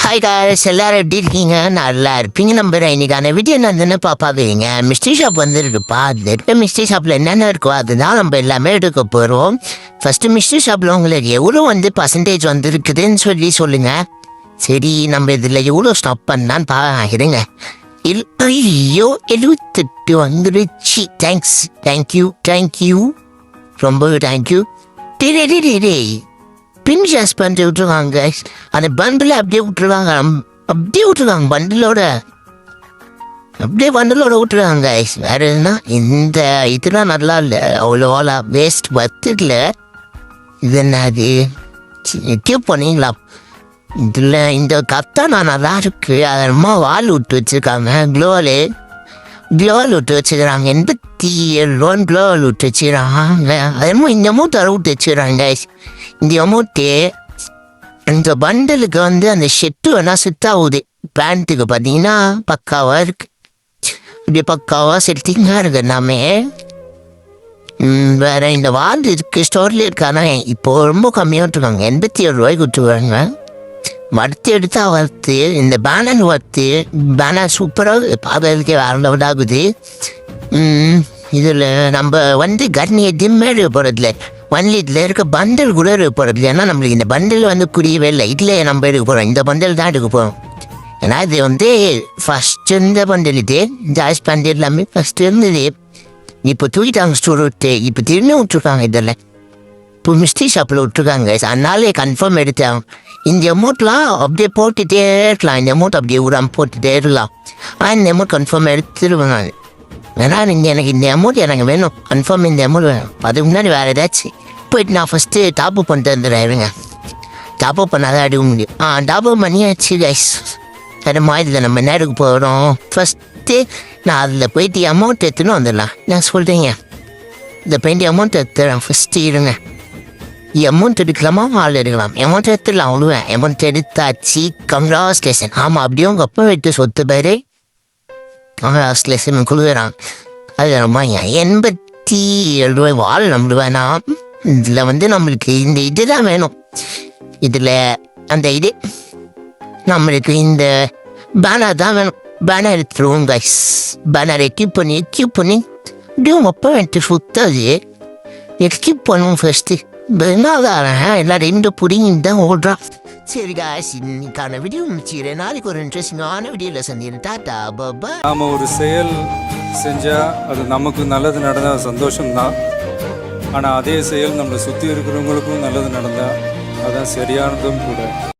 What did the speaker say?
Hi guys, எல்லாரும் எப்படி இருக்கீங்க? நல்லா இருப்பீங்க நம்புறேன். இன்னைக்கான வீடியோ என்னன்னு பாப்பாங்க. மிஸ்ட்ரி ஷாப் வந்துருக்குப்பா. அது இருக்க மிஸ்ட்ரி ஷாப்பில் என்னென்ன இருக்கோ அதுதான் நம்ம எல்லாமே எடுக்க போகிறோம். ஃபர்ஸ்ட் மிஸ்ட்ரி ஷாப்பில் உங்களுக்கு எவ்வளோ பர்சன்டேஜ் வந்துருக்குதுன்னு சொல்லுங்க. சரி, நம்ம இதில் எவ்வளோ ஸ்டாப் பண்ணலான்னு பாருங்க. ஐயோ 78 வந்துருச்சு. தேங்க்யூ ரொம்ப தேங்க்யூ. டே பின் ஷேர்ஸ் பண்ணிட்டு விட்டுருவாங்க. அந்த பண்டில் அப்படியே விட்டுருவாங்க. பண்டிலோட விட்டுருவாங்க. வேற என்ன, இந்த இதெல்லாம் நல்லா இல்லை, அவ்வளோவா வேஸ்ட் இல்லை. இது என்னது டியூப் பண்ணிங்களா? இதில் இந்த கத்தானா நல்லா இருக்கு. அதமா வால் விட்டு வச்சுருக்காங்க. க்ளோவல் விட்டு வச்சுக்கிறாங்க. 87 க்ளோவல் விட்டு வச்சுக்கிறாங்க. அதமோ இந்த அமௌண்ட் விட்டு வச்சுக்கிறாங்க. இந்த அமௌண்ட்டு இந்த பண்டலுக்கு அந்த ஷெட்டு வேணால் செட் ஆகுது. பேண்ட்டுக்கு பார்த்தீங்கன்னா பக்காவாக இருக்குது. இப்படி பக்காவாக செட்டிங்காக இருக்கு எல்லாமே. வேறு இந்த வால் இருக்குது, ஸ்டோரில் இருக்கானா இப்போ ரொம்ப கம்மியாக விட்டுருக்காங்க. 87 விட்டுருவாங்க. வறுத்து எடுத்தா வறுத்து இந்த பேனர் பேனர் சூப்பராக பார்க்கறதுக்கே வேற லெவல் ஆகுது. இதில் நம்ம கர்னியை டிம்மே எடுக்க போகிறதில்ல. இதில் இருக்க பண்டல் கூட எடுக்க போகிறதில்ல. ஏன்னா நம்மளுக்கு இந்த பண்டல் குடியவே இல்லை. இதில் நம்ம எடுக்க போகிறோம். இந்த பண்டல் தான் எடுக்க போகிறோம். ஏன்னா இது ஃபஸ்ட்டு இந்த பண்டல், இது ஜாய்ஸ் பண்டல் எல்லாமே ஃபஸ்ட்டு இருந்தது. இப்போ தூக்கிட்டாங்க ஸ்டோர் விட்டு. இப்போ திரும்பி விட்டுருக்காங்க. இதில் இப்போ மிஸ்ட்ரி ஷாப்பில் விட்டுருக்காங்க. அதனாலே கன்ஃபார்ம் எடுத்தாங்க. இந்த அமௌண்ட்லாம் அப்படியே போட்டுகிட்டே இருக்கலாம். இந்த அமௌண்ட் அப்படியே போட்டுகிட்டே இருக்கலாம். இந்த அமௌண்ட் கன்ஃபார்ம் எடுத்துருவாங்க. ஏன்னா எனக்கு இந்த அமௌண்ட் எனக்கு வேணும். கன்ஃபார்ம் இந்த அமௌண்ட் வேணும். அதுக்கு முன்னாடி வேறு ஏதாச்சும் போயிட்டு நான் ஃபஸ்ட்டு டாப்அப் பண்ணிட்டு வந்துடுறேன். டாப்அப் பண்ணாதான் எடுக்க முடியும். டாப்அப் பண்ணியாச்சு கைஸ். சரிம்மா, இதில் நம்ம என்ன எடுக்க போகிறோம்? ஃபஸ்ட்டு நான் அதில் போயிட்டு அமௌண்ட் எடுத்துன்னு வந்துடலாம். நான் சொல்கிறேங்க, இந்த பெயிண்ட் அமௌண்ட் எடுத்துறேன். ஃபஸ்ட்டு இருங்க. அமௌண்ட் எடுக்கலாமா? ஆள் எடுக்கலாம். அமௌண்ட் எடுத்துடலாம். அவ்வளோவேன். அமௌண்ட் எடுத்தாச்சு. கங்க்ராச்சுலேஷன். ஆமாம், அப்படியே உங்கள் அப்பா வீட்டு சொத்து பேர். கங்க்ராச்சுலேஷன் கொடுக்குறான். அது ரொம்ப 87 வால் நம்மளுக்கு வேணாம். இதில் நம்மளுக்கு இந்த இது தான் வேணும். இதில் அந்த இது நம்மளுக்கு இந்த பேனர் தான் வேணும். பேனர் எடுத்துருவோம் கைஸ். பேனர் எக்யூப் பண்ணி இப்படியும் உங்கள் அப்பா வீட்டு சுத்தாது. எக்யூப் பண்ணுவோம் ஃபஸ்ட்டு. எல்லாம் 2 புடிங்க தான் ஓடுறான். சரி காய்ஸ், இன்னைக்கான வீடியோ முடிச்சுக்கிறேன். நாளைக்கு ஒரு இன்ட்ரெஸ்டிங்கான வீடியோவில் சந்திக்கிறேன். டாட்டா பாபா. நாம் ஒரு செயல் செஞ்சால் அது நமக்கு நல்லது நடந்தால் சந்தோஷம்தான். ஆனால் அதே செயல் நம்மளை சுற்றி இருக்கிறவங்களுக்கும் நல்லது நடந்தால் அதுதான் சரியானதும் கூட.